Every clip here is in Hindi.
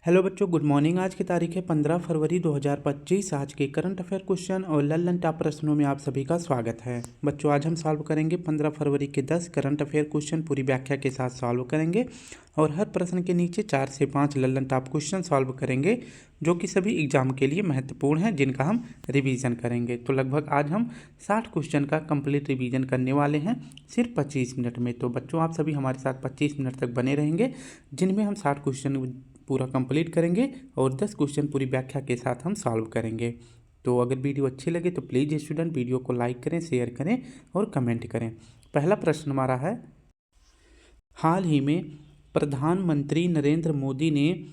हेलो बच्चों, गुड मॉर्निंग। आज की तारीख है 15 फरवरी 2025। आज के करंट अफेयर क्वेश्चन और ललन टॉप प्रश्नों में आप सभी का स्वागत है। बच्चों, आज हम सॉल्व करेंगे 15 फरवरी के 10 करंट अफेयर क्वेश्चन, पूरी व्याख्या के साथ सॉल्व करेंगे और हर प्रश्न के नीचे 4 से 5 ललन टॉप क्वेश्चन सॉल्व करेंगे जो कि सभी एग्जाम के लिए महत्वपूर्ण हैं, जिनका हम रिवीजन करेंगे। तो लगभग आज हम 60 क्वेश्चन का कंप्लीट रिवीजन करने वाले हैं सिर्फ 25 मिनट में। तो बच्चों, आप सभी हमारे साथ 25 मिनट तक बने रहेंगे, जिनमें हम 60 क्वेश्चन पूरा कंप्लीट करेंगे और 10 क्वेश्चन पूरी व्याख्या के साथ हम सॉल्व करेंगे। तो अगर वीडियो अच्छी लगे तो प्लीज़ स्टूडेंट वीडियो को लाइक करें, शेयर करें और कमेंट करें। पहला प्रश्न हमारा है, हाल ही में प्रधानमंत्री नरेंद्र मोदी ने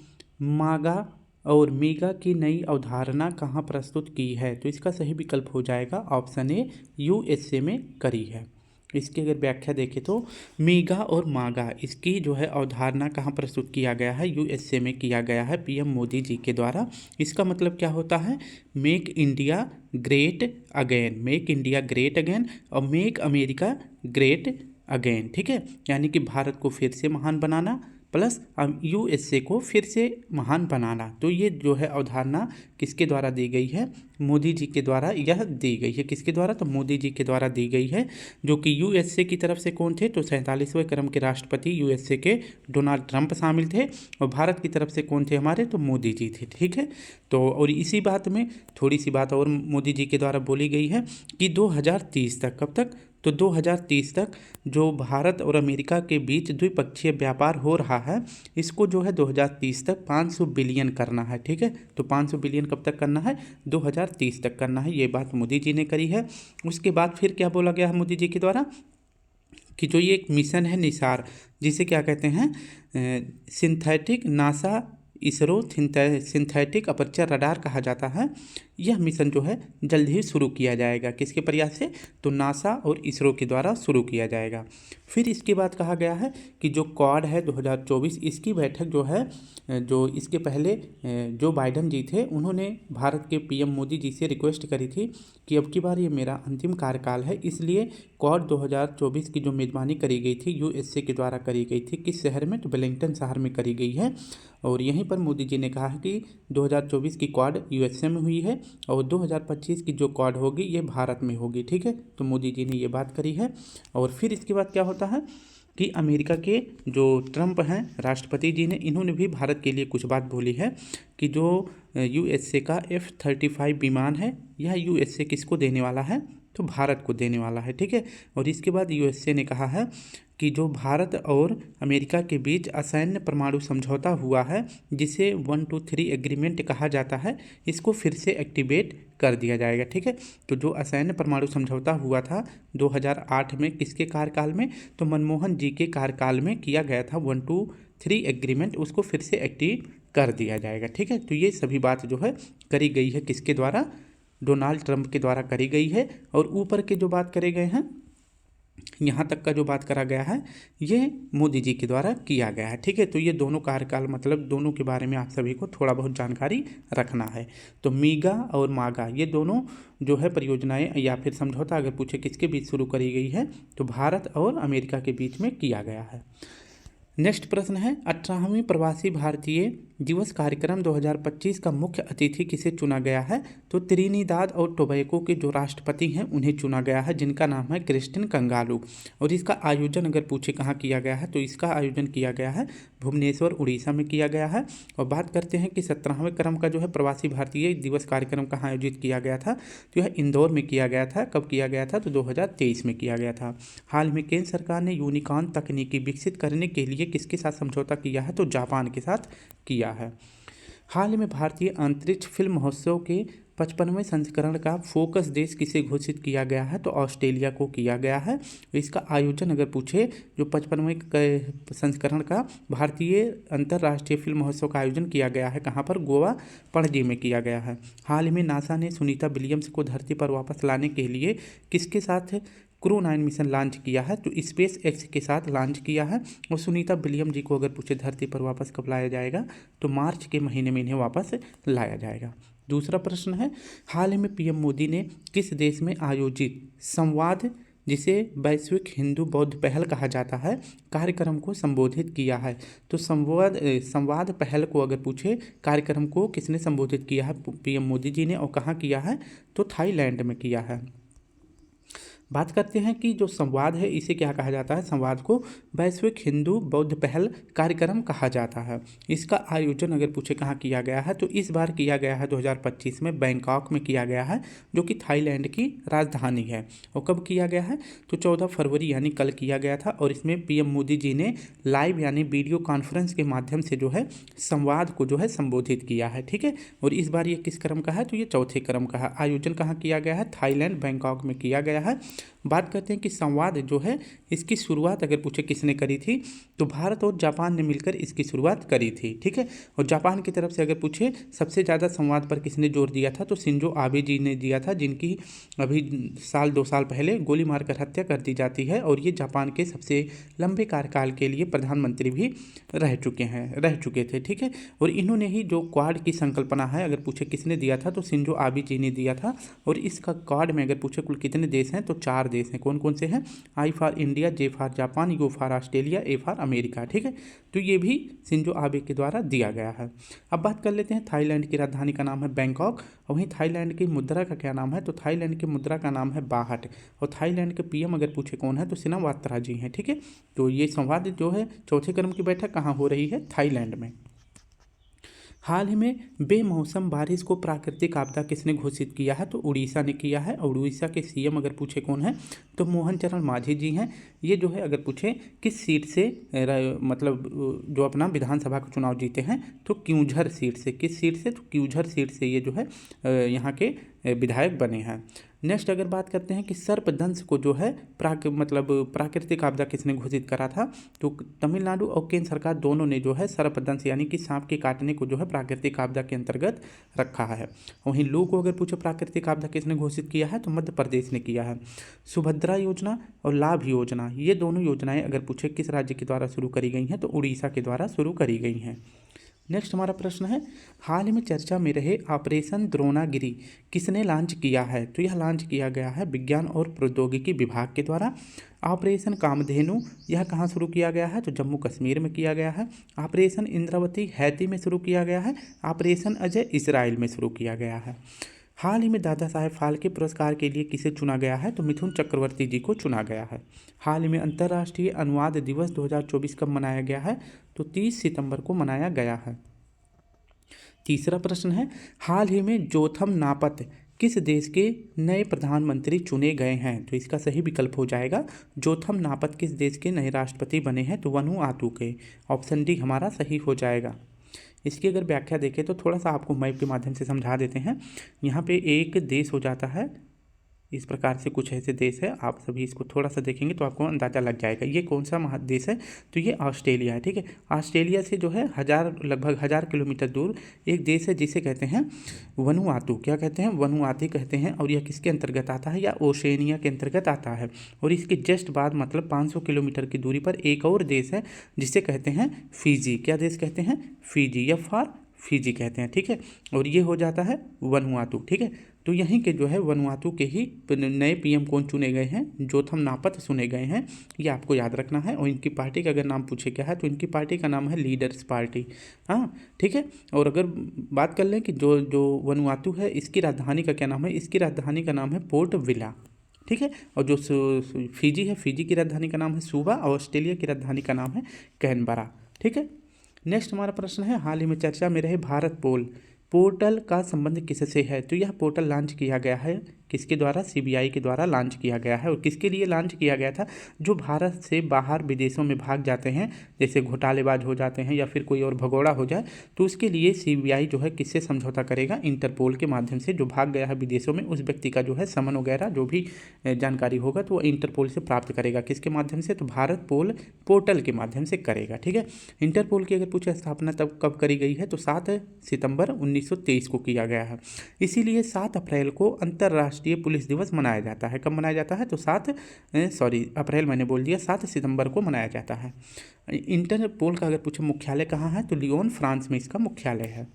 मागा और मीगा की नई अवधारणा कहाँ प्रस्तुत की है? तो इसका सही विकल्प हो जाएगा ऑप्शन ए, यूएसए में करी है। इसकी अगर व्याख्या देखें तो मीगा और मागा, इसकी जो है अवधारणा कहाँ प्रस्तुत किया गया है? यूएसए में किया गया है पीएम मोदी जी के द्वारा। इसका मतलब क्या होता है? Make India great again, make India great again और मेक अमेरिका ग्रेट अगेन। ठीक है, यानी कि भारत को फिर से महान बनाना प्लस यूएसए को फिर से महान बनाना। तो ये जो है अवधारणा किसके द्वारा दी गई है? मोदी जी के द्वारा यह दी गई है। किसके द्वारा? तो मोदी जी के द्वारा दी गई है, जो कि यूएसए की तरफ से कौन थे? तो 47वें क्रम के राष्ट्रपति यूएसए के डोनाल्ड ट्रंप शामिल थे और भारत की तरफ से कौन थे हमारे? तो मोदी जी थे। ठीक है, तो और इसी बात में थोड़ी सी बात और मोदी जी के द्वारा बोली गई है कि 2030 तक, कब तक? तो 2030 तक जो भारत और अमेरिका के बीच द्विपक्षीय व्यापार हो रहा है, इसको जो है 2030 तक 500 बिलियन करना है। ठीक है, तो 500 बिलियन कब तक करना है? 2030 तक करना है। ये बात मोदी जी ने करी है। उसके बाद फिर क्या बोला गया है मोदी जी के द्वारा कि जो ये एक मिशन है निसार, जिसे क्या कहते हैं? Synthetic NASA ISRO synthetic aperture radar कहा जाता है। यह मिशन जो है जल्द ही शुरू किया जाएगा। किसके प्रयास से? तो नासा और इसरो के द्वारा शुरू किया जाएगा। फिर इसके बाद कहा गया है कि जो क्वाड है 2024, इसकी बैठक जो है, जो इसके पहले जो बाइडन जी थे, उन्होंने भारत के पीएम मोदी जी से रिक्वेस्ट करी थी कि अब की बार ये मेरा अंतिम कार्यकाल है, इसलिए क्वाड 2024 की जो मेज़बानी करी गई थी यूएसए के द्वारा करी गई थी। किस शहर में? तो वेलिंगटन शहर में करी गई है। और यहीं पर मोदी जी ने कहा है कि 2024 की क्वाड यूएसए में हुई है और 2025 की जो क्वाड होगी ये भारत में होगी। ठीक है, तो मोदी जी ने ये बात करी है। और फिर इसके बाद क्या होता है कि अमेरिका के जो ट्रंप हैं राष्ट्रपति जी ने, इन्होंने भी भारत के लिए कुछ बात बोली है कि जो यूएसए का F-35 विमान है, यह यूएसए किसको देने वाला है? तो भारत को देने वाला है। ठीक है, और इसके बाद यूएसए ने कहा है कि जो भारत और अमेरिका के बीच असैन्य परमाणु समझौता हुआ है, जिसे 123 एग्रीमेंट कहा जाता है, इसको फिर से एक्टिवेट कर दिया जाएगा। ठीक है, तो जो असैन्य परमाणु समझौता हुआ था 2008 में, किसके कार्यकाल में? तो मनमोहन जी के कार्यकाल में किया गया था 123 एग्रीमेंट, उसको फिर से एक्टिव कर दिया जाएगा। ठीक है, तो ये सभी बात जो है करी गई है किसके द्वारा? डोनाल्ड ट्रंप के द्वारा करी गई है। और ऊपर के जो बात करे गए हैं, यहाँ तक का जो बात करा गया है, ये मोदी जी के द्वारा किया गया है। ठीक है, तो ये दोनों कार्यकाल, मतलब दोनों के बारे में आप सभी को थोड़ा बहुत जानकारी रखना है। तो मीगा और मागा, ये दोनों जो है परियोजनाएं या फिर समझौता अगर पूछे किसके बीच शुरू करी गई है, तो भारत और अमेरिका के बीच में किया गया है। नेक्स्ट प्रश्न है, 18वें प्रवासी भारतीय दिवस कार्यक्रम 2025 का मुख्य अतिथि किसे चुना गया है? तो त्रिनिदाद और टोबैगो के जो राष्ट्रपति हैं उन्हें चुना गया है, जिनका नाम है क्रिस्टिन कंगालू। और इसका आयोजन अगर पूछे कहाँ किया गया है, तो इसका आयोजन किया गया है भुवनेश्वर, उड़ीसा में किया गया है। और बात करते हैं कि 17वें क्रम का जो है प्रवासी भारतीय दिवस कार्यक्रम कहाँ आयोजित किया गया था, तो यह इंदौर में किया गया था। कब किया गया था? तो 2023 में किया गया था। हाल में केंद्र सरकार ने यूनिकॉर्न तकनीकी विकसित करने के लिए किसके साथ समझौता किया है? तो जापान के साथ किया है। हाल में भारतीय अंतरिक्ष फिल्म महोत्सव के 55वें संस्करण का फोकस देश किसे घोषित किया गया है? तो ऑस्ट्रेलिया को किया गया है। इसका आयोजन अगर पूछे, जो 55वें संस्करण का भारतीय अंतर्राष्ट्रीय फिल्म महोत्सव का आयोजन किया गया है, कहाँ पर? गोवा, पणजी में किया गया है। हाल में नासा ने सुनीता विलियम्स को धरती पर वापस लाने के लिए किसके साथ क्रू 9 मिशन लॉन्च किया है? तो स्पेस एक्स के साथ लॉन्च किया है। और सुनीता विलियम जी को अगर पूछे धरती पर वापस कब लाया जाएगा, तो मार्च के महीने में इन्हें वापस लाया जाएगा। दूसरा प्रश्न है, हाल ही में पीएम मोदी ने किस देश में आयोजित संवाद जिसे वैश्विक हिंदू बौद्ध पहल कहा जाता है, कार्यक्रम को संबोधित किया है? तो संवाद पहल को अगर पूछे कार्यक्रम को किसने संबोधित किया है, पीएम मोदी जी ने, और कहाँ किया है? तो थाईलैंड में किया है। बात करते हैं कि जो संवाद है इसे क्या कहा जाता है। संवाद को वैश्विक हिंदू बौद्ध पहल कार्यक्रम कहा जाता है। इसका आयोजन अगर पूछे कहाँ किया गया है, तो इस बार किया गया है 2025 में बैंकॉक में किया गया है, जो कि थाईलैंड की राजधानी है। और कब किया गया है? तो 14 फरवरी यानी कल किया गया था। और इसमें पीएम मोदी जी ने लाइव यानी वीडियो कॉन्फ्रेंस के माध्यम से जो है संवाद को जो है संबोधित किया है। ठीक है, और इस बार ये किस क्रम का है? तो ये चौथे क्रम का है। आयोजन कहाँ किया गया है? थाईलैंड बैंकॉक में किया गया है। बात करते हैं कि संवाद जो है इसकी शुरुआत अगर पूछे किसने करी थी, तो भारत और जापान ने मिलकर इसकी शुरुआत करी थी। ठीक है, और जापान की तरफ से अगर पूछे सबसे ज़्यादा संवाद पर किसने जोर दिया था, तो शिंजो आबे जी ने दिया था, जिनकी अभी 2 साल पहले गोली मारकर हत्या कर दी जाती है। और ये जापान के सबसे लंबे कार्यकाल के लिए प्रधानमंत्री भी रह चुके थे। ठीक है, और इन्होंने ही जो क्वाड की संकल्पना है अगर पूछे किसने दिया था, तो शिंजो आबे जी ने दिया था। और इसका क्वाड में अगर पूछे कुल कितने देश हैं, तो 4 देश हैं। कौन कौन से हैं? I for India, J for Japan, U for Australia, A for America. ठीक है, तो ये भी शिंजो आबे के द्वारा दिया गया है। अब बात कर लेते हैं थाईलैंड की राजधानी का नाम है बैंकॉक। और वहीं थाईलैंड की मुद्रा का क्या नाम है? तो थाईलैंड की मुद्रा का नाम है बाहट। और थाईलैंड के पीएम अगर पूछे कौन है, तो सिनावात्रा जी हैं। ठीक है, तो ये संवाद जो है चौथे क्रम की बैठक कहाँ हो रही है? थाईलैंड में। हाल ही में बेमौसम बारिश को प्राकृतिक आपदा किसने घोषित किया है? तो उड़ीसा ने किया है। और उड़ीसा के सीएम अगर पूछे कौन है, तो मोहन चरण मांझी जी हैं। ये जो है अगर पूछे किस सीट से मतलब जो अपना विधानसभा का चुनाव जीते हैं, तो क्यूझर सीट से। किस सीट से? तो क्यूझर सीट से ये जो है यहाँ के विधायक बने हैं। नेक्स्ट अगर बात करते हैं कि सर्पदंश को जो है प्राकृतिक आपदा किसने घोषित करा था, तो तमिलनाडु और केंद्र सरकार दोनों ने जो है सर्पदंश यानी कि सांप के काटने को जो है प्राकृतिक आपदा के अंतर्गत रखा है। वहीं लू को अगर पूछे प्राकृतिक आपदा किसने घोषित किया है, तो मध्य प्रदेश ने किया है। सुभद्रा योजना और लाभ योजना, ये दोनों योजनाएं अगर पूछे किस राज्य के द्वारा शुरू करी गई हैं, तो उड़ीसा के द्वारा शुरू करी गई हैं। नेक्स्ट हमारा प्रश्न है, हाल ही में चर्चा में रहे ऑपरेशन द्रोणागिरी किसने लॉन्च किया है? तो यह लॉन्च किया गया है विज्ञान और प्रौद्योगिकी विभाग के द्वारा। ऑपरेशन कामधेनु यह कहाँ शुरू किया गया है? तो जम्मू कश्मीर में किया गया है। ऑपरेशन इंद्रावती हैती में शुरू किया गया है। ऑपरेशन अजय इसराइल में शुरू किया गया है। हाल ही में दादा साहेब फाल्के पुरस्कार के लिए किसे चुना गया है? तो मिथुन चक्रवर्ती जी को चुना गया है। हाल ही में अंतर्राष्ट्रीय अनुवाद दिवस 2024 कब मनाया गया है? तो 30 सितंबर को मनाया गया है। तीसरा प्रश्न है, हाल ही में जोथम नापत किस देश के नए प्रधानमंत्री चुने गए हैं? तो इसका सही विकल्प हो जाएगा जोथम नापत किस देश के नए राष्ट्रपति बने हैं? तो वनुआतू के। ऑप्शन डी हमारा सही हो जाएगा। इसकी अगर व्याख्या देखें तो थोड़ा सा आपको मैप के माध्यम से समझा देते हैं। यहाँ पे एक देश हो जाता है, इस प्रकार से कुछ ऐसे देश है, आप सभी इसको थोड़ा सा देखेंगे तो आपको अंदाज़ा लग जाएगा ये कौन सा महादेश है। तो ये ऑस्ट्रेलिया है। ठीक है, ऑस्ट्रेलिया से जो है लगभग 1000 किलोमीटर दूर एक देश है जिसे कहते हैं वनुआतू। क्या कहते हैं? वनुआतू कहते हैं। और यह किसके अंतर्गत आता है? या ओशेनिया के अंतर्गत आता है। और इसके जस्ट बाद मतलब 500 किलोमीटर की दूरी पर एक और देश है जिसे कहते हैं फिजी। क्या देश कहते हैं? फिजी या फॉर फिजी कहते हैं। ठीक है, और ये हो जाता है वनुआतू। ठीक है, तो यहीं के जो है वनुआतू के ही नए पीएम कौन चुने गए हैं? जोथम नापत चुने गए हैं। ये आपको याद रखना है। और इनकी पार्टी का अगर नाम पूछे क्या है, तो इनकी पार्टी का नाम है लीडर्स पार्टी। हाँ, ठीक है। और अगर बात कर लें कि जो वनुआतू है इसकी राजधानी का क्या नाम है? इसकी राजधानी का नाम है पोर्ट विला। ठीक है, और जो फिजी है, फिजी की राजधानी का नाम है सुबा। और ऑस्ट्रेलिया की राजधानी का नाम है कैनबरा। ठीक है, नेक्स्ट हमारा प्रश्न है, हाल ही में चर्चा में रहे भारत पोर्टल का संबंध किससे है? तो यह पोर्टल लॉन्च किया गया है किसके द्वारा? सीबीआई के द्वारा लॉन्च किया गया है। और किसके लिए लॉन्च किया गया था? जो भारत से बाहर विदेशों में भाग जाते हैं, जैसे घोटालेबाज हो जाते हैं या फिर कोई और भगोड़ा हो जाए, तो उसके लिए सीबीआई जो है किससे समझौता करेगा? इंटरपोल के माध्यम से। जो भाग गया है विदेशों में उस व्यक्ति का जो है समन वगैरह जो भी जानकारी होगा तो वो इंटरपोल से प्राप्त करेगा। किसके माध्यम से? तो भारत पोर्टल के माध्यम से करेगा। ठीक है, इंटरपोल की अगर पूछे स्थापना तब कब करी गई है, तो 7 सितंबर 1923 को किया गया है। इसीलिए 7 अप्रैल को अंतर्राष्ट्रीय पुलिस दिवस मनाया जाता है। कब मनाया जाता है? तो 7 सितंबर को मनाया जाता है। इंटरपोल का अगर पूछे मुख्यालय कहाँ है, तो लियोन फ्रांस में इसका मुख्यालय है।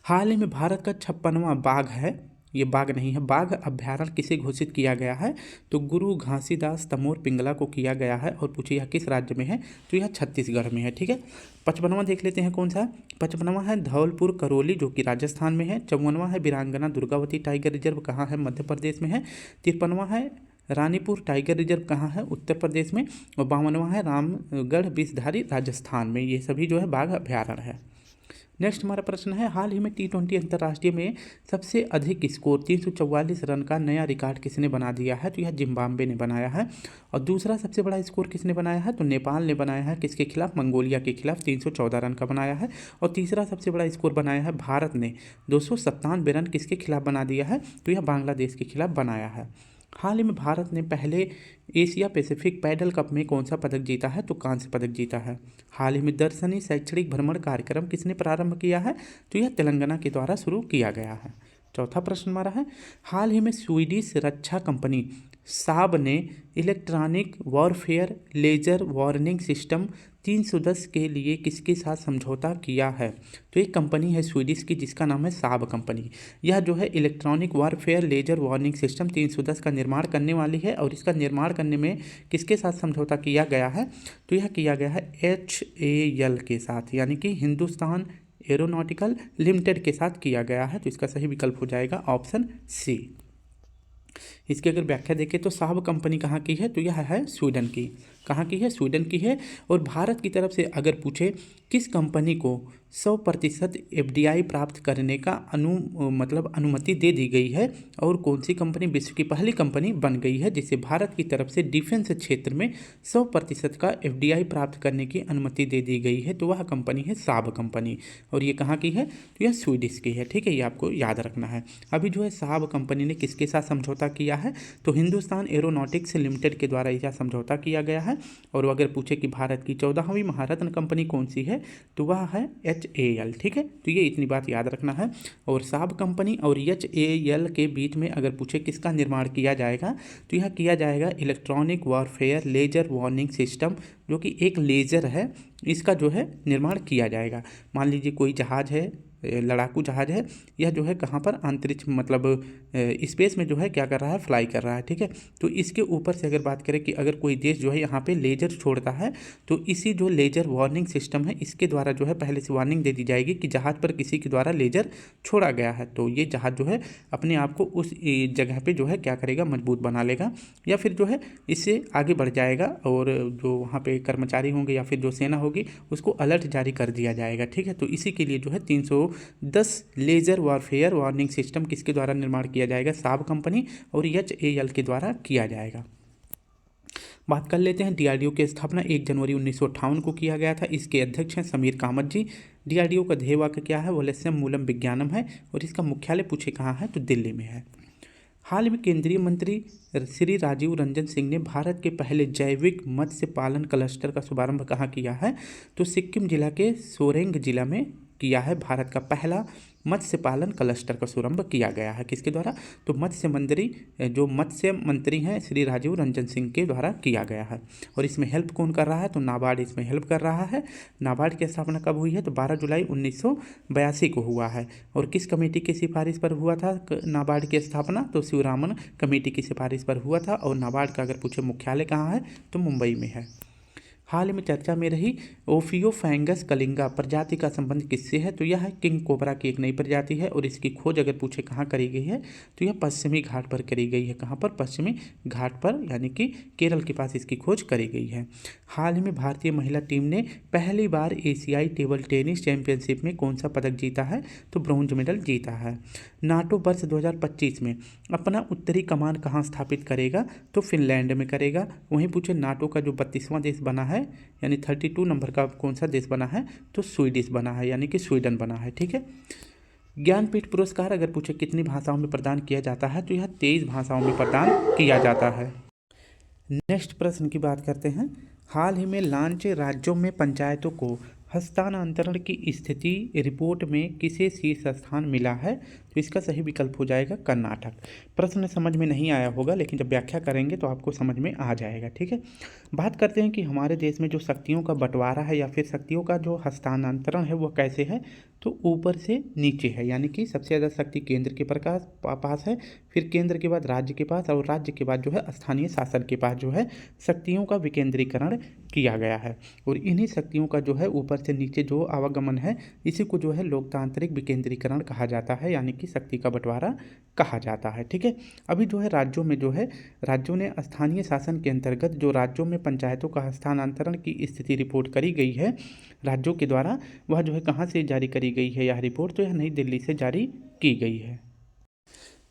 हाल ही में भारत का 56वां बाघ है ये बाघ नहीं है, बाघ अभ्यारण्य किसे घोषित किया गया है? तो गुरु घासीदास तमोर पिंगला को किया गया है। और पूछिए यह किस राज्य में है? तो यह छत्तीसगढ़ में है। ठीक है, 55वां देख लेते हैं कौन सा। 55वां है धौलपुर करौली जो कि राजस्थान में है। 54वां है वीरांगना दुर्गावती टाइगर रिजर्व, कहाँ है? मध्य प्रदेश में है। 53वां है रानीपुर टाइगर रिजर्व, कहाँ है? उत्तर प्रदेश में। और 52वां है रामगढ़ विषधारी राजस्थान में। ये सभी जो है बाघ अभ्यारण्य है। नेक्स्ट हमारा प्रश्न है, हाल ही में T20 अंतर्राष्ट्रीय में सबसे अधिक स्कोर 344 रन का नया रिकॉर्ड किसने बना दिया है? तो यह जिम्बाब्वे ने बनाया है। और दूसरा सबसे बड़ा स्कोर किसने बनाया है? तो नेपाल ने बनाया है। किसके खिलाफ? मंगोलिया के खिलाफ 314 रन का बनाया है। और तीसरा सबसे बड़ा स्कोर बनाया है भारत ने, 297 रन किसके खिलाफ बना दिया है? तो यह बांग्लादेश के खिलाफ बनाया है। हाल ही में भारत ने पहले एशिया पैसिफिक पैडल कप में कौन सा पदक जीता है? तो कांस्य पदक जीता है। हाल ही में दर्शनी शैक्षणिक भ्रमण कार्यक्रम किसने प्रारंभ किया है? तो यह तेलंगाना के द्वारा शुरू किया गया है। चौथा प्रश्न हमारा है, हाल ही में स्वीडिश रक्षा कंपनी साब ने electronic warfare laser warning system 310 के लिए किसके साथ समझौता किया है? तो एक कंपनी है स्वीडिश की जिसका नाम है साब कंपनी। यह जो है electronic warfare laser warning system 310 का निर्माण करने वाली है। और इसका निर्माण करने में किसके साथ समझौता किया गया है? तो यह किया गया है HAL के साथ, यानी कि हिंदुस्तान एरोनॉटिकल लिमिटेड के साथ किया गया है। तो इसका सही विकल्प हो जाएगा ऑप्शन सी। इसकी अगर व्याख्या देखें तो साब कंपनी कहाँ की है? तो यह है स्वीडन की। कहाँ की है? स्वीडन की है। और भारत की तरफ से अगर पूछे किस कंपनी को 100% FDI प्राप्त करने का अनुमति दे दी गई है, और कौन सी कंपनी विश्व की पहली कंपनी बन गई है जिसे भारत की तरफ से डिफेंस क्षेत्र में 100% का FDI प्राप्त करने की अनुमति दे दी गई है? तो वह कंपनी है साब कंपनी। और ये कहाँ की है? तो यह स्वीडिश की है। ठीक है, ये आपको याद रखना है। अभी जो है साब कंपनी ने किसके साथ समझौता किया है? तो हिंदुस्तान एरोनॉटिक्स लिमिटेड के द्वारा यह समझौता किया गया है। और अगर पूछे कि भारत की 14वीं महारत्न कंपनी कौन सी है? तो वह है HAL। ठीक है, तो ये इतनी बात याद रखना है। और साब कंपनी और HAL के बीच में अगर पूछे किसका निर्माण किया जाएगा, तो यह किया जाएगा electronic warfare laser warning system, जो कि एक लेजर है, इसका जो है निर्माण किया जाएगा। मान लीजिए कोई जहाज है, लड़ाकू जहाज है, यह जो है कहाँ पर अंतरिक्ष स्पेस में जो है क्या कर रहा है? फ्लाई कर रहा है। ठीक है, तो इसके ऊपर से अगर बात करें कि अगर कोई देश जो है यहाँ पे लेजर छोड़ता है, तो इसी जो लेजर वार्निंग सिस्टम है इसके द्वारा जो है पहले से वार्निंग दे दी जाएगी कि जहाज पर किसी के द्वारा लेजर छोड़ा गया है। तो ये जहाज जो है अपने आप को उस जगह पे जो है क्या करेगा? मजबूत बना लेगा, या फिर जो है इससे आगे बढ़ जाएगा। और जो वहाँ पे कर्मचारी होंगे या फिर जो सेना होगी उसको अलर्ट जारी कर दिया जाएगा। ठीक है, तो इसी के लिए जो है 310 लेजर वॉरफेयर वार्निंग सिस्टम किसके द्वारा निर्माण किया जाएगा? साब कंपनी और HAL के द्वारा किया जाएगा। बात कर लेते हैं DRDO की स्थापना 1 जनवरी 1958 को किया गया था। इसके अध्यक्ष हैं समीर कामत जी। DRDO का ध्येय वाक्य क्या है? वलस्यम मूलम विज्ञानम है। और इसका मुख्यालय पूछे कहाँ है? तो दिल्ली में है। हाल में केंद्रीय मंत्री श्री राजीव रंजन सिंह ने भारत के पहले जैविक मत्स्य पालन क्लस्टर का शुभारंभ कहाँ किया है? तो सिक्किम जिला के सोरेंग जिला में किया है। भारत का पहला मत्स्य पालन क्लस्टर का शुभारंभ किया गया है। किसके द्वारा? तो मत्स्य मंत्री हैं श्री राजीव रंजन सिंह के द्वारा किया गया है। और इसमें हेल्प कौन कर रहा है? तो नाबार्ड इसमें हेल्प कर रहा है। नाबार्ड की स्थापना कब हुई है? तो 12 जुलाई 1982 को हुआ है। और किस कमेटी की सिफारिश पर हुआ था नाबार्ड की स्थापना? तो शिवरामन कमेटी की सिफारिश पर हुआ था। और नाबार्ड का अगर पूछे मुख्यालय कहाँ है? तो मुंबई में है। हाल में चर्चा में रही ओफियोफैंगस कलिंगा प्रजाति का संबंध किससे है? तो यह किंग कोबरा की एक नई प्रजाति है। और इसकी खोज अगर पूछे कहाँ करी गई है? तो यह पश्चिमी घाट पर करी गई है। कहाँ पर? पश्चिमी घाट पर, यानी कि केरल के पास इसकी खोज करी गई है। हाल ही में भारतीय महिला टीम ने पहली बार एशियाई टेबल टेनिस चैंपियनशिप में कौन सा पदक जीता है? तो ब्रॉन्ज मेडल जीता है। नाटो वर्ष 2025 में अपना उत्तरी कमान कहाँ स्थापित करेगा? तो फिनलैंड में करेगा। वहीं पूछे नाटो का जो 32वां देश बना है, यानी 32 नंबर का कौन सा देश बना है? तो स्वीडिश बना है, यानी कि स्वीडन बना है। ठीक है, ज्ञानपीठ पुरस्कार अगर पूछे कितनी भाषाओं में प्रदान किया जाता है? तो यह 23 भाषाओं में प्रदान किया जाता है। नेक्स्ट प्रश्न की बात करते हैं। हाल ही में लॉन्च राज्यों में पंचायतों को हस्तांतरण की स्थिति रिपोर्ट में किसे शीर्ष स्थान मिला है? तो इसका सही विकल्प हो जाएगा कर्नाटक। प्रश्न समझ में नहीं आया होगा, लेकिन जब व्याख्या करेंगे तो आपको समझ में आ जाएगा। ठीक है, बात करते हैं कि हमारे देश में जो शक्तियों का बंटवारा है या फिर शक्तियों का जो हस्तांतरण है वो कैसे है। तो ऊपर से नीचे है, यानी कि सबसे ज़्यादा शक्ति केंद्र के पास है, फिर केंद्र के बाद राज्य के पास, और राज्य के बाद जो है स्थानीय शासन के पास जो है शक्तियों का विकेंद्रीकरण किया गया है। और इन्हीं शक्तियों का जो है ऊपर से नीचे जो आवागमन है, इसी को जो है लोकतांत्रिक विकेंद्रीकरण कहा जाता है, यानी कि शक्ति का बंटवारा कहा जाता है। ठीक है, अभी जो है राज्यों में जो है राज्यों ने स्थानीय शासन के अंतर्गत जो राज्यों में पंचायतों का हस्तांतरण की स्थिति रिपोर्ट करी गई है राज्यों के द्वारा, वह जो है कहाँ से जारी करी गई है यह रिपोर्ट, तो यह नई दिल्ली से जारी की गई है।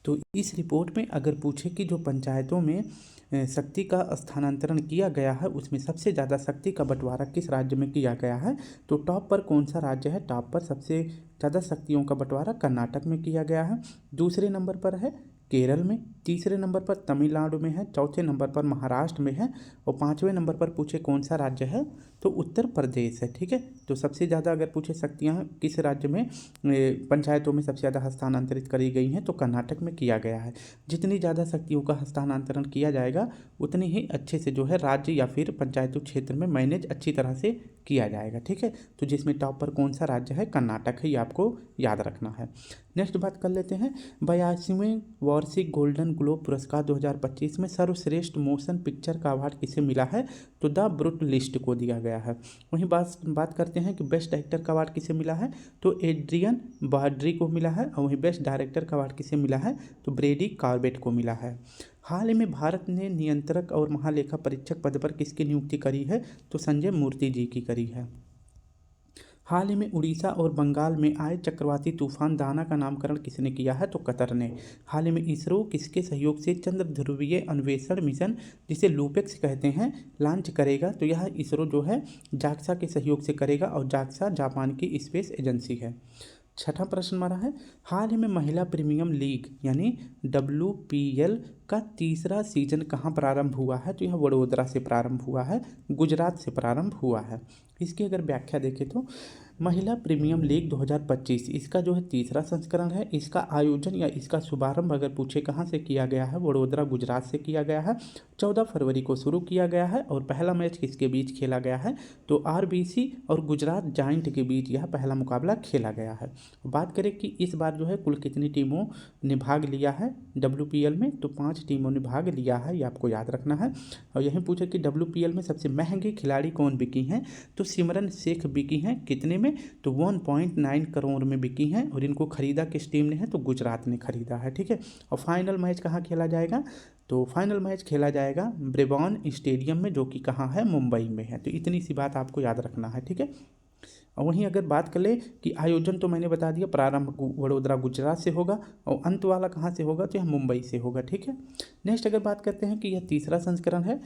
तो इस रिपोर्ट में अगर पूछे कि जो पंचायतों में शक्ति का स्थानांतरण किया गया है उसमें सबसे ज़्यादा शक्ति का बंटवारा किस राज्य में किया गया है, तो टॉप पर कौन सा राज्य है। टॉप पर सबसे ज़्यादा शक्तियों का बंटवारा कर्नाटक में किया गया है, दूसरे नंबर पर है केरल में, तीसरे नंबर पर तमिलनाडु में है, चौथे नंबर पर महाराष्ट्र में है, और पाँचवें नंबर पर पूछे कौन सा राज्य है तो उत्तर प्रदेश है। ठीक है, तो सबसे ज़्यादा अगर पूछे शक्तियाँ किस राज्य में पंचायतों में सबसे ज़्यादा हस्तांतरित करी गई हैं तो कर्नाटक में किया गया है। जितनी ज़्यादा शक्तियों का हस्तांतरण किया जाएगा उतनी ही अच्छे से जो है राज्य या फिर पंचायती क्षेत्र में मैनेज अच्छी तरह से किया जाएगा। ठीक है, तो जिसमें टॉप पर कौन सा राज्य है, कर्नाटक है, ये आपको याद रखना है। नेक्स्ट बात कर लेते हैं 82वें वार्षिक गोल्डन ग्लोब पुरस्कार 2025 में सर्वश्रेष्ठ मोशन पिक्चर का अवार्ड किसे मिला है, तो द ब्रूट लिस्ट को दिया गया है। वहीं बात करते हैं कि बेस्ट एक्टर का अवार्ड किसे मिला है, तो एड्रियन बार्डी को मिला है, और वहीं बेस्ट डायरेक्टर का अवार्ड किसे मिला है, तो ब्रेडी कॉर्बेट को मिला है। हाल ही में भारत ने नियंत्रक और महालेखा परीक्षक पद पर किसकी नियुक्ति करी है, तो संजय मूर्ति जी की करी है। हाल ही में उड़ीसा और बंगाल में आए चक्रवाती तूफान दाना का नामकरण किसने किया है, तो कतर ने। हाल ही में इसरो किसके सहयोग से चंद्र ध्रुवीय अन्वेषण मिशन, जिसे लूपेक्स कहते हैं, लॉन्च करेगा, तो यह इसरो जो है जाक्सा के सहयोग से करेगा, और जाक्सा जापान की स्पेस एजेंसी है। छठा प्रश्न हमारा है हाल ही में महिला प्रीमियम लीग यानी WPL का तीसरा सीजन कहाँ प्रारंभ हुआ है, तो यह वडोदरा से प्रारंभ हुआ है, गुजरात से प्रारंभ हुआ है। इसकी अगर व्याख्या देखें तो महिला प्रीमियम लीग 2025 इसका जो है तीसरा संस्करण है। इसका आयोजन या इसका शुभारंभ अगर पूछे कहाँ से किया गया है, वडोदरा गुजरात से किया गया है। 14 फरवरी को शुरू किया गया है, और पहला मैच किसके बीच खेला गया है, तो RBC और गुजरात जाइंट के बीच यह पहला मुकाबला खेला गया है। बात करें कि इस बार जो है कुल कितनी टीमों ने भाग लिया है WPL में, तो 5 टीमों ने भाग लिया है, ये आपको याद रखना है। और यही पूछा कि WPL में सबसे महंगे खिलाड़ी कौन बिकी हैं, तो सिमरन शेख बिकी हैं, कितने में, तो 1.9 करोड़ में बिकी हैं, और इनको खरीदा किस टीम ने है, तो गुजरात ने खरीदा है। ठीक है, और फाइनल मैच कहाँ खेला जाएगा, तो फाइनल मैच खेला जाएगा ब्रेबॉर्न स्टेडियम में, जो कि कहाँ है, मुंबई में है। तो इतनी सी बात आपको याद रखना है। ठीक है, और वहीं अगर बात कर ले कि आयोजन तो मैंने बता दिया, प्रारंभ वडोदरा गुजरात से होगा, और अंत वाला कहाँ से होगा, तो यह मुंबई से होगा। ठीक है, नेक्स्ट अगर बात करते हैं कि यह तीसरा संस्करण है,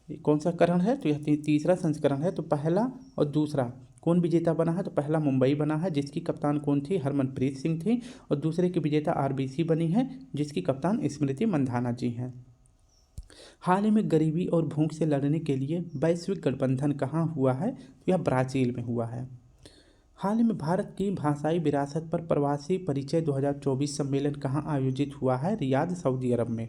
कौन सा करण है, तो यह तीसरा संस्करण है। तो पहला और दूसरा कौन विजेता बना है, तो पहला मुंबई बना है, जिसकी कप्तान कौन थी, हरमनप्रीत सिंह थी, और दूसरे की विजेता RBC बनी है, जिसकी कप्तान स्मृति मंधाना जी हैं। हाल ही में गरीबी और भूख से लड़ने के लिए वैश्विक गठबंधन कहाँ हुआ है, तो यह ब्राज़ील में हुआ है। हाल ही में भारत की भाषाई विरासत पर प्रवासी परिचय 2024 सम्मेलन कहाँ आयोजित हुआ है, रियाद सऊदी अरब में।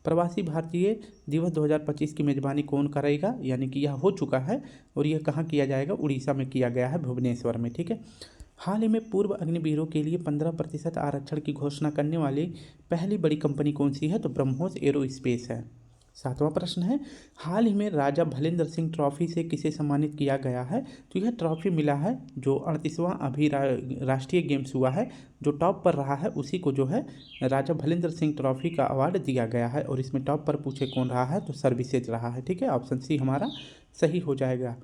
प्रवासी भारतीय दिवस 2025 की मेज़बानी कौन करेगा, यानी कि यह हो चुका है, और यह कहाँ किया जाएगा, उड़ीसा में किया गया है, भुवनेश्वर में। ठीक है, हाल ही में पूर्व अग्निवीरों के लिए 15% आरक्षण की घोषणा करने वाली पहली बड़ी कंपनी कौन सी है, तो ब्रह्मोस एरोस्पेस है। सातवां प्रश्न है हाल ही में राजा भलेंद्र सिंह ट्रॉफी से किसे सम्मानित किया गया है, तो यह ट्रॉफी मिला है जो 38वां अभी राष्ट्रीय गेम्स हुआ है, जो टॉप पर रहा है उसी को जो है राजा भलेंद्र सिंह ट्रॉफी का अवार्ड दिया गया है, और इसमें टॉप पर पूछे कौन रहा है, तो सर्विसेज रहा है। ठीक है, ऑप्शन सी हमारा सही हो जाएगा।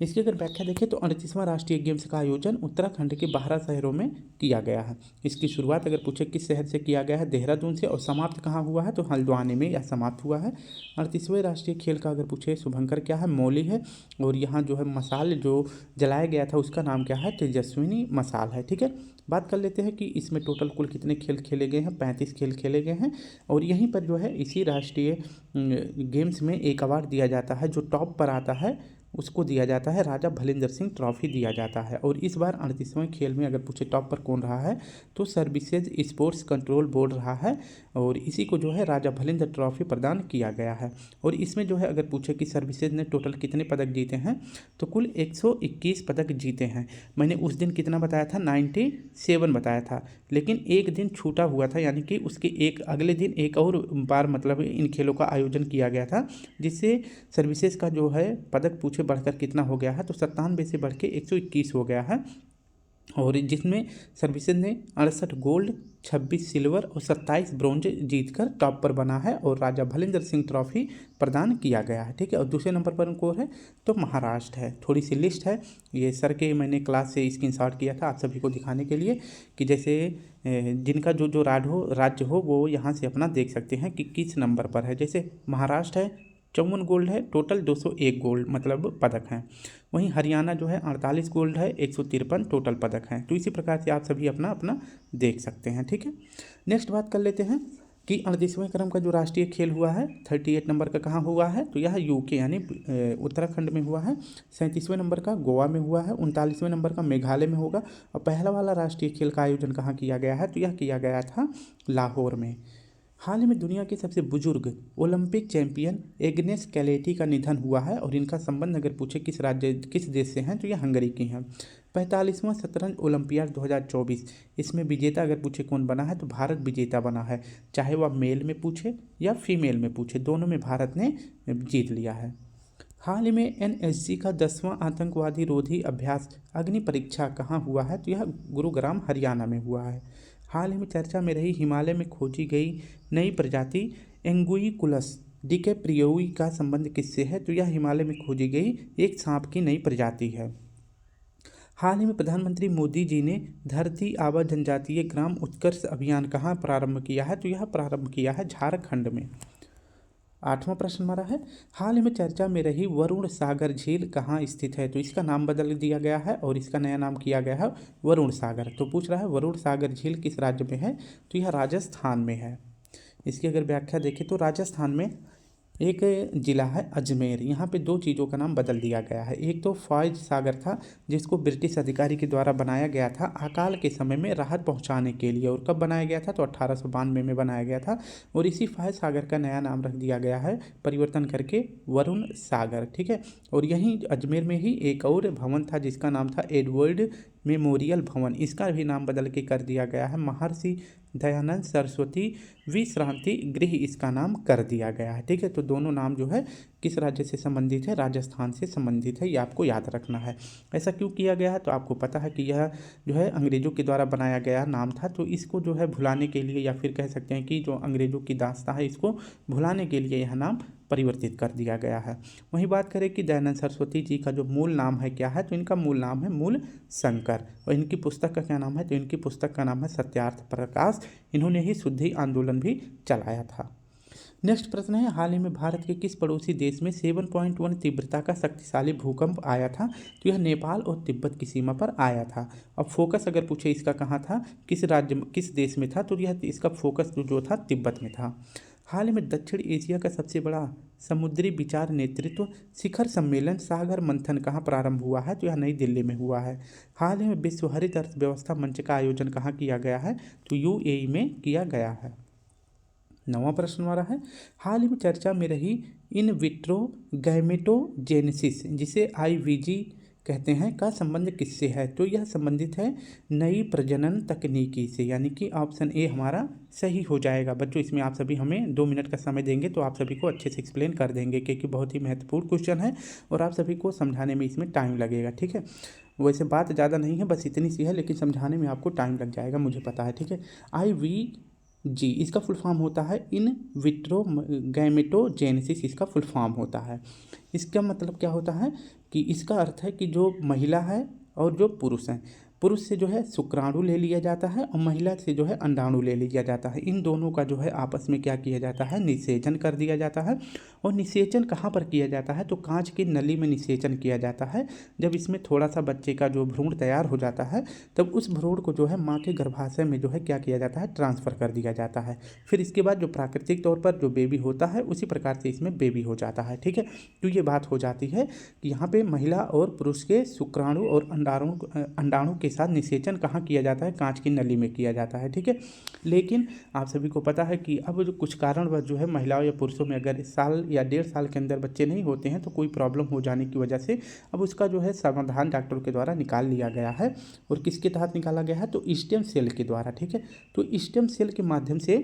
इसकी अगर व्याख्या देखें तो 38वां राष्ट्रीय गेम्स का आयोजन उत्तराखंड के 12 शहरों में किया गया है। इसकी शुरुआत अगर पूछे किस शहर से किया गया है, देहरादून से, और समाप्त कहाँ हुआ है, तो हल्द्वानी में यह समाप्त हुआ है। 38वें राष्ट्रीय खेल का अगर पूछे शुभंकर क्या है, मौली है, और यहाँ जो है मसाल जो जलाया गया था उसका नाम क्या है, तेजस्विनी मसाल है। ठीक है, बात कर लेते हैं कि इसमें टोटल कुल कितने खेल खेले गए हैं, 35 खेल खेले गए हैं, और यहीं पर जो है इसी राष्ट्रीय गेम्स में एक अवार्ड दिया जाता है जो टॉप पर आता है, उसको दिया जाता है राजा भलिंदर सिंह ट्रॉफी दिया जाता है। और इस बार 38वें खेल में अगर पूछे टॉप पर कौन रहा है तो सर्विसेज स्पोर्ट्स कंट्रोल बोर्ड रहा है और इसी को जो है राजा भलिंदर ट्रॉफी प्रदान किया गया है। और इसमें जो है अगर पूछे कि सर्विसेज ने टोटल कितने पदक जीते हैं तो कुल 121 पदक जीते हैं। मैंने उस दिन कितना बताया था, 97 बताया था, लेकिन एक दिन छूटा हुआ था, यानी कि उसके एक अगले दिन एक और बार मतलब इन खेलों का आयोजन किया गया था, जिससे सर्विसेज का जो है पदक पूछे बढ़कर कितना हो गया है तो 97 से बढ़ के 121 हो गया है। और जिसमें सर्विसेज ने 68 गोल्ड, 26 सिल्वर और 27 ब्रॉन्ज जीतकर टॉप पर बना है और राजा भलिंदर सिंह ट्रॉफी प्रदान किया गया है। ठीक है, और दूसरे नंबर पर कौन है तो महाराष्ट्र है। थोड़ी सी लिस्ट है, ये सर के मैंने क्लास से स्क्रीनशॉट किया था आप सभी को दिखाने के लिए कि जैसे जिनका जो जो राज्य हो वो यहाँ से अपना देख सकते हैं कि किस नंबर पर है। जैसे महाराष्ट्र है 54 गोल्ड है, टोटल 201 गोल्ड मतलब पदक हैं। वहीं हरियाणा जो है 48 गोल्ड है, 153 टोटल पदक हैं। तो इसी प्रकार से आप सभी अपना अपना देख सकते हैं। ठीक है, नेक्स्ट बात कर लेते हैं कि 38वें क्रम का जो राष्ट्रीय खेल हुआ है 38 नंबर का कहाँ हुआ है तो यह यूके यानी उत्तराखंड में हुआ है। 37वें नंबर का गोवा में हुआ है। 39वें नंबर का मेघालय में होगा। और पहला वाला राष्ट्रीय खेल का आयोजन कहाँ किया गया है तो यह किया गया था लाहौर में। हाल ही में दुनिया के सबसे बुजुर्ग ओलंपिक चैंपियन एग्नेस कैलेटी का निधन हुआ है और इनका संबंध अगर पूछे किस देश से हैं तो यह हंगरी की हैं। 45वां शतरंज ओलंपियाड 2024 इसमें विजेता अगर पूछे कौन बना है तो भारत विजेता बना है, चाहे वह मेल में पूछे या फीमेल में पूछे, दोनों में भारत ने जीत लिया है। हाल ही में NSG का 10वां आतंकवादी रोधी अभ्यास अग्नि परीक्षा कहाँ हुआ है तो यह गुरुग्राम हरियाणा में हुआ है। हाल ही में चर्चा में रही हिमालय में खोजी गई नई प्रजाति एंगुइकुलस डिकैप्रियोई का संबंध किससे है तो यह हिमालय में खोजी गई एक सांप की नई प्रजाति है। हाल ही में प्रधानमंत्री मोदी जी ने धरती आबा जनजातीय ग्राम उत्कर्ष अभियान कहाँ प्रारंभ किया है तो यह प्रारंभ किया है झारखंड में। 8वां प्रश्न हमारा है, हाल ही में चर्चा में रही वरुण सागर झील कहाँ स्थित है तो इसका नाम बदल दिया गया है और इसका नया नाम किया गया है वरुण सागर। तो पूछ रहा है वरुण सागर झील किस राज्य में है तो यह राजस्थान में है। इसकी अगर व्याख्या देखें तो राजस्थान में एक ज़िला है अजमेर, यहाँ पे दो चीज़ों का नाम बदल दिया गया है। एक तो फॉयज सागर था जिसको ब्रिटिश अधिकारी के द्वारा बनाया गया था अकाल के समय में राहत पहुँचाने के लिए, और कब बनाया गया था तो 1892 में बनाया गया था। और इसी फॉयज सागर का नया नाम रख दिया गया है परिवर्तन करके वरुण सागर। ठीक है, और यहीं अजमेर में ही एक और भवन था जिसका नाम था एडवर्ड मेमोरियल भवन, इसका भी नाम बदल के कर दिया गया है महर्षि दयानंद सरस्वती विश्रांति गृह, इसका नाम कर दिया गया है। ठीक है, तो दोनों नाम जो है किस राज्य से संबंधित है, राजस्थान से संबंधित है, ये आपको याद रखना है। ऐसा क्यों किया गया है तो आपको पता है कि यह जो है अंग्रेज़ों के द्वारा बनाया गया नाम था, तो इसको जो है भुलाने के लिए या फिर कह सकते हैं कि जो अंग्रेज़ों की दास्तां है इसको भुलाने के लिए यह नाम परिवर्तित कर दिया गया है। वहीं बात करें कि दयानंद सरस्वती जी का जो मूल नाम है क्या है तो इनका मूल नाम है मूल शंकर, और इनकी पुस्तक का क्या नाम है तो इनकी पुस्तक का नाम है सत्यार्थ प्रकाश। इन्होंने ही शुद्धि आंदोलन भी चलाया था। नेक्स्ट प्रश्न है, हाल ही में भारत के किस पड़ोसी देश में 7.1 तीव्रता का शक्तिशाली भूकंप आया था तो यह नेपाल और तिब्बत की सीमा पर आया था। अब फोकस अगर पूछे इसका कहाँ था, किस राज्य किस देश में था तो यह इसका फोकस जो था तिब्बत में था। हाल ही में दक्षिण एशिया का सबसे बड़ा समुद्री विचार नेतृत्व शिखर सम्मेलन सागर मंथन कहाँ प्रारंभ हुआ है तो यह नई दिल्ली में हुआ है। हाल ही में विश्व हरित अर्थव्यवस्था मंच का आयोजन कहाँ किया गया है तो UAE में किया गया है। 9वां प्रश्न हमारा है, हाल ही में चर्चा में रही इन विट्रो गैमेटोजेनेसिस जिसे IVG कहते हैं का संबंध किससे है तो यह संबंधित है नई प्रजनन तकनीकी से, यानी कि ऑप्शन ए हमारा सही हो जाएगा। बच्चों इसमें आप सभी हमें 2 मिनट का समय देंगे तो आप सभी को अच्छे से एक्सप्लेन कर देंगे क्योंकि बहुत ही महत्वपूर्ण क्वेश्चन है और आप सभी को समझाने में इसमें टाइम लगेगा। ठीक है, वैसे बात ज़्यादा नहीं है, बस इतनी सी है, लेकिन समझाने में आपको टाइम लग जाएगा, मुझे पता है। ठीक है, IVG इसका फुल फॉर्म होता है इन विट्रो गैमेटोजेनेसिस, इसका फुल फॉर्म होता है। इसका मतलब क्या होता है कि इसका अर्थ है कि जो महिला है और जो पुरुष हैं पुरुष से जो है शुक्राणु ले लिया जाता है और महिला से जो है अंडाणु ले लिया जाता है। इन दोनों का जो है आपस में क्या किया जाता है, निषेचन कर दिया जाता है। और निषेचन कहाँ पर किया जाता है, तो कांच की नली में निषेचन किया जाता है। जब इसमें थोड़ा सा बच्चे का जो भ्रूण तैयार हो जाता है तब उस भ्रूण को जो है माँ के गर्भाशय में जो है क्या किया जाता है, ट्रांसफ़र कर दिया जाता है। फिर इसके बाद जो प्राकृतिक तौर पर जो बेबी होता है उसी प्रकार से इसमें बेबी हो जाता है। ठीक है, तो ये बात हो जाती है कि यहाँ पे महिला और पुरुष के शुक्राणु और अंडाणु के साथ निषेचन कहाँ किया जाता है, कांच की नली में किया जाता है। ठीक है, लेकिन आप सभी को पता है कि अब जो कुछ कारणवश जो है महिलाओं या पुरुषों में अगर साल या 1.5 साल के अंदर बच्चे नहीं होते हैं तो कोई प्रॉब्लम हो जाने की वजह से अब उसका जो है समाधान डॉक्टरों के द्वारा निकाल लिया गया है। और किसके तहत निकाला गया है, तो स्टेम सेल के द्वारा। ठीक है, तो स्टेम सेल के माध्यम से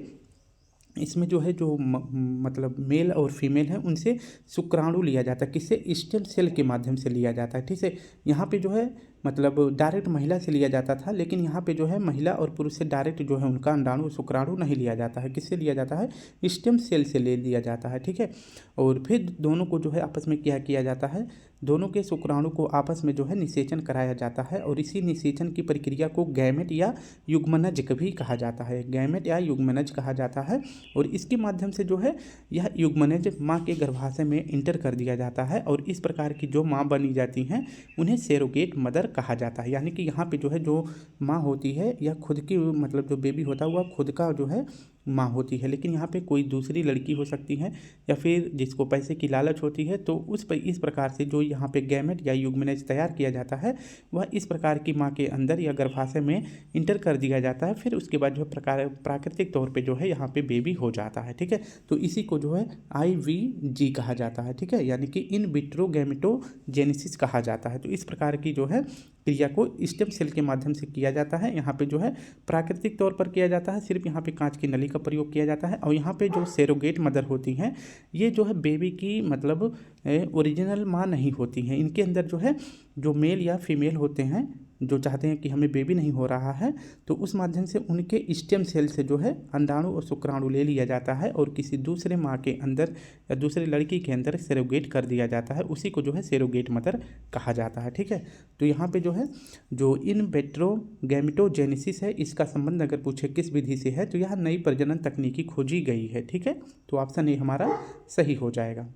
इसमें जो है जो मतलब मेल और फीमेल है उनसे शुक्राणु लिया जाता है। किससे, स्टेम सेल के माध्यम से लिया जाता है। ठीक है, यहाँ पे जो है मतलब डायरेक्ट महिला से लिया जाता था, लेकिन यहाँ पे जो है महिला और पुरुष से डायरेक्ट जो है उनका अंडाणु शुक्राणु नहीं लिया जाता है। किससे लिया जाता है, स्टेम सेल से ले लिया जाता है। ठीक है, और फिर दोनों को जो है आपस में क्या किया जाता है, दोनों के शुक्राणु को आपस में जो है निषेचन कराया जाता है। और इसी निषेचन की प्रक्रिया को गैमेट या युग्मनज भी कहा जाता है। गैमेट या युग्मनज कहा जाता है। और इसके माध्यम से जो है यह युग्मनज माँ के गर्भाशय में इंटर कर दिया जाता है। और इस प्रकार की जो माँ बनी जाती हैं उन्हें सरोगेट मदर कहा जाता है। यानी कि यहाँ पे जो है जो माँ होती है यह खुद की मतलब जो बेबी होता है वह खुद का जो है माँ होती है, लेकिन यहाँ पे कोई दूसरी लड़की हो सकती है या फिर जिसको पैसे की लालच होती है। तो इस प्रकार से जो यहाँ पे गैमेट या युग्मनज तैयार किया जाता है वह इस प्रकार की माँ के अंदर या गर्भाशय में इंटर कर दिया जाता है। फिर उसके बाद जो प्राकृतिक तौर पे जो है यहाँ पे बेबी हो जाता है। ठीक है, तो इसी को जो है IVG कहा जाता है। ठीक है, यानी कि इन विट्रो गैमेटोजेनेसिस कहा जाता है। तो इस प्रकार की जो है क्रिया को स्टेम सेल के माध्यम से किया जाता है। यहाँ पे जो है प्राकृतिक तौर पर किया जाता है, सिर्फ यहाँ पे कांच की नली का प्रयोग किया जाता है। और यहाँ पे जो सरोगेट मदर होती हैं ये जो है बेबी की मतलब ओरिजिनल माँ नहीं होती हैं। इनके अंदर जो है जो मेल या फीमेल होते हैं जो चाहते हैं कि हमें बेबी नहीं हो रहा है तो उस माध्यम से उनके स्टेम सेल से जो है अंडाणु और शुक्राणु ले लिया जाता है और किसी दूसरे माँ के अंदर या दूसरे लड़की के अंदर सरोगेट कर दिया जाता है। उसी को जो है सरोगेट मदर कहा जाता है। ठीक है, तो यहाँ पे जो है जो इन विट्रो गैमेटोजेनेसिस है इसका संबंध अगर पूछे किस विधि से है तो यह नई प्रजनन तकनीकी खोजी गई है। ठीक है, तो ऑप्शन ए हमारा सही हो जाएगा।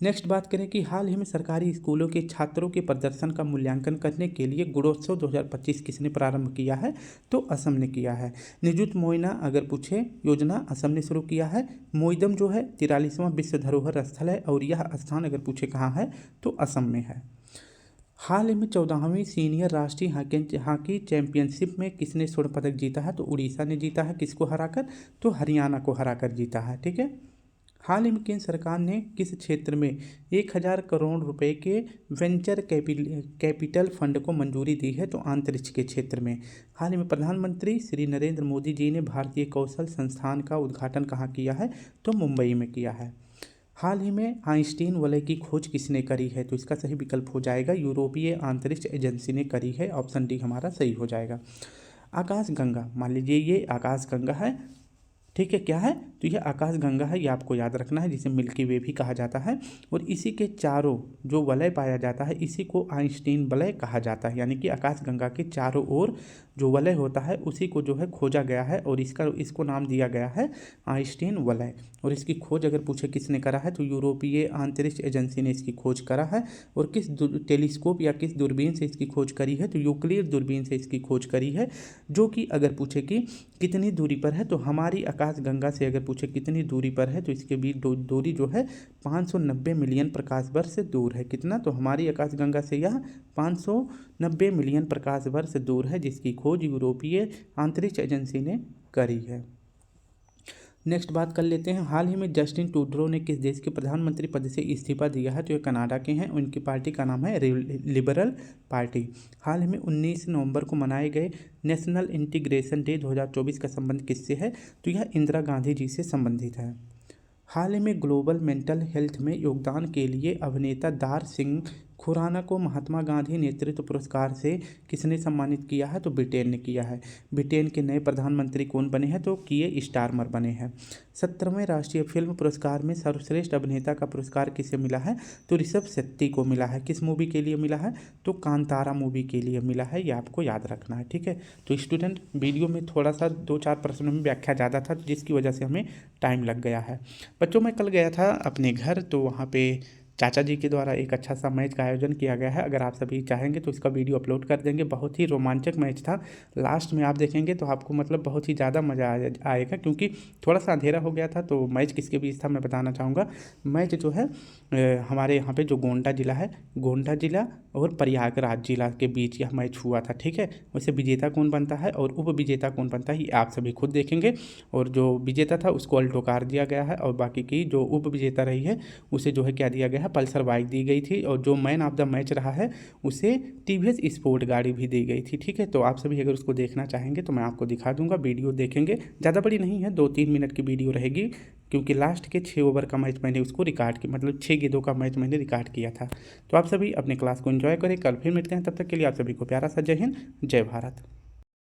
नेक्स्ट बात करें कि हाल ही में सरकारी स्कूलों के छात्रों के प्रदर्शन का मूल्यांकन करने के लिए गुणोत्सव 2025 किसने प्रारंभ किया है, तो असम ने किया है। निजुत मोइना अगर पूछे योजना असम ने शुरू किया है। मोइदम जो है 43वां विश्व धरोहर स्थल है और यह स्थान अगर पूछे कहाँ है तो असम में है। हाल ही में 14वीं सीनियर राष्ट्रीय हॉकी चैंपियनशिप में किसने स्वर्ण पदक जीता है, तो उड़ीसा ने जीता है। किसको हराकर, तो हरियाणा को हराकर जीता है। ठीक है, हाल ही में केंद्र सरकार ने किस क्षेत्र में 1000 करोड़ रुपए के वेंचर कैपिटल फंड को मंजूरी दी है, तो अंतरिक्ष के क्षेत्र में। हाल ही में प्रधानमंत्री श्री नरेंद्र मोदी जी ने भारतीय कौशल संस्थान का उद्घाटन कहाँ किया है, तो मुंबई में किया है। हाल ही में आइंस्टीन वलय की खोज किसने करी है, तो इसका सही विकल्प हो जाएगा यूरोपीय अंतरिक्ष एजेंसी ने करी है। ऑप्शन डी हमारा सही हो जाएगा। आकाश गंगा, मान लीजिए ये आकाश गंगा है। ठीक है, क्या है, तो यह आकाश गंगा है, ये आपको याद रखना है, जिसे मिल्की वे भी कहा जाता है। और इसी के चारों जो वलय पाया जाता है इसी को आइंस्टीन वलय कहा जाता है। यानी कि आकाश गंगा के चारों ओर जो वलय होता है उसी को जो है खोजा गया है और इसको नाम दिया गया है आइंस्टीन वलय। और इसकी खोज अगर पूछे किसने करा है, तो यूरोपीय अंतरिक्ष एजेंसी ने इसकी खोज करा है। और किस टेलीस्कोप या किस दूरबीन से इसकी खोज करी है, तो यूक्लिड दूरबीन से इसकी खोज करी है। जो कि अगर पूछे कि कितनी दूरी पर है, तो हमारी आकाश गंगा से अगर पूछे कितनी दूरी पर है, तो इसके बीच दूरी जो है 590 मिलियन प्रकाश वर्ष से दूर है। कितना, तो हमारी आकाश गंगा से यह 590 मिलियन प्रकाश वर्ष से दूर है, जिसकी खोज यूरोपीय अंतरिक्ष एजेंसी ने करी है। नेक्स्ट बात कर लेते हैं, हाल ही में जस्टिन ट्रूडो ने किस देश के प्रधानमंत्री पद से इस्तीफा दिया है, तो ये कनाडा के हैं। उनकी पार्टी का नाम है लिबरल पार्टी। हाल ही में 19 नवंबर को मनाए गए नेशनल इंटीग्रेशन डे 2024 का संबंध किससे है, तो यह इंदिरा गांधी जी से संबंधित है। हाल ही में ग्लोबल मेंटल हेल्थ में योगदान के लिए अभिनेता दार सिंह खुराना को महात्मा गांधी नेतृत्व पुरस्कार से किसने सम्मानित किया है? तो ब्रिटेन ने किया है। ब्रिटेन के नए प्रधानमंत्री कौन बने हैं? तो किए स्टारमर बने हैं। 17वें राष्ट्रीय फिल्म पुरस्कार में सर्वश्रेष्ठ अभिनेता का पुरस्कार किसे मिला है? तो ऋषभ शेट्टी को मिला है। किस मूवी के लिए मिला है? तो कांतारा मूवी के लिए मिला है। ये आपको याद रखना है, ठीक है। तो स्टूडेंट, वीडियो में थोड़ा सा 2-4 प्रश्नों में व्याख्या ज़्यादा था, जिसकी वजह से हमें टाइम लग गया है। बच्चों, मैं कल गया था अपने घर, तो वहाँ पे चाचा जी के द्वारा एक अच्छा सा मैच का आयोजन किया गया है। अगर आप सभी चाहेंगे तो इसका वीडियो अपलोड कर देंगे। बहुत ही रोमांचक मैच था। लास्ट में आप देखेंगे तो आपको मतलब बहुत ही ज़्यादा मज़ा आएगा, क्योंकि थोड़ा सा अंधेरा हो गया था। तो मैच किसके बीच था मैं बताना चाहूँगा। मैच जो है हमारे यहाँ पे जो गोंडा ज़िला है, गोंडा ज़िला और प्रयागराज जिला के बीच यह मैच हुआ था, ठीक है। वैसे विजेता कौन बनता है और उप विजेता कौन बनता है, ये आप सभी खुद देखेंगे। और जो विजेता था उसको अल्टो कार दिया गया है, और बाकी की जो उप विजेता रही है उसे जो है क्या दिया गया है? पल्सर बाइक दी गई थी। और जो मैन ऑफ द मैच रहा है उसे टीवीएस स्पोर्ट गाड़ी भी दी गई थी, ठीक है। तो आप सभी अगर उसको देखना चाहेंगे तो मैं आपको दिखा दूंगा, वीडियो देखेंगे। ज़्यादा बड़ी नहीं है, 2-3 मिनट की वीडियो रहेगी, क्योंकि लास्ट के 6 ओवर का मैच मैंने उसको रिकॉर्ड किया, मतलब 6 गेंदों का मैच मैंने रिकॉर्ड किया था। तो आप सभी अपने क्लास को एंजॉय करें। कल फिर मिलते हैं, तब तक के लिए आप सभी को प्यारा सा जय हिंद, जय भारत।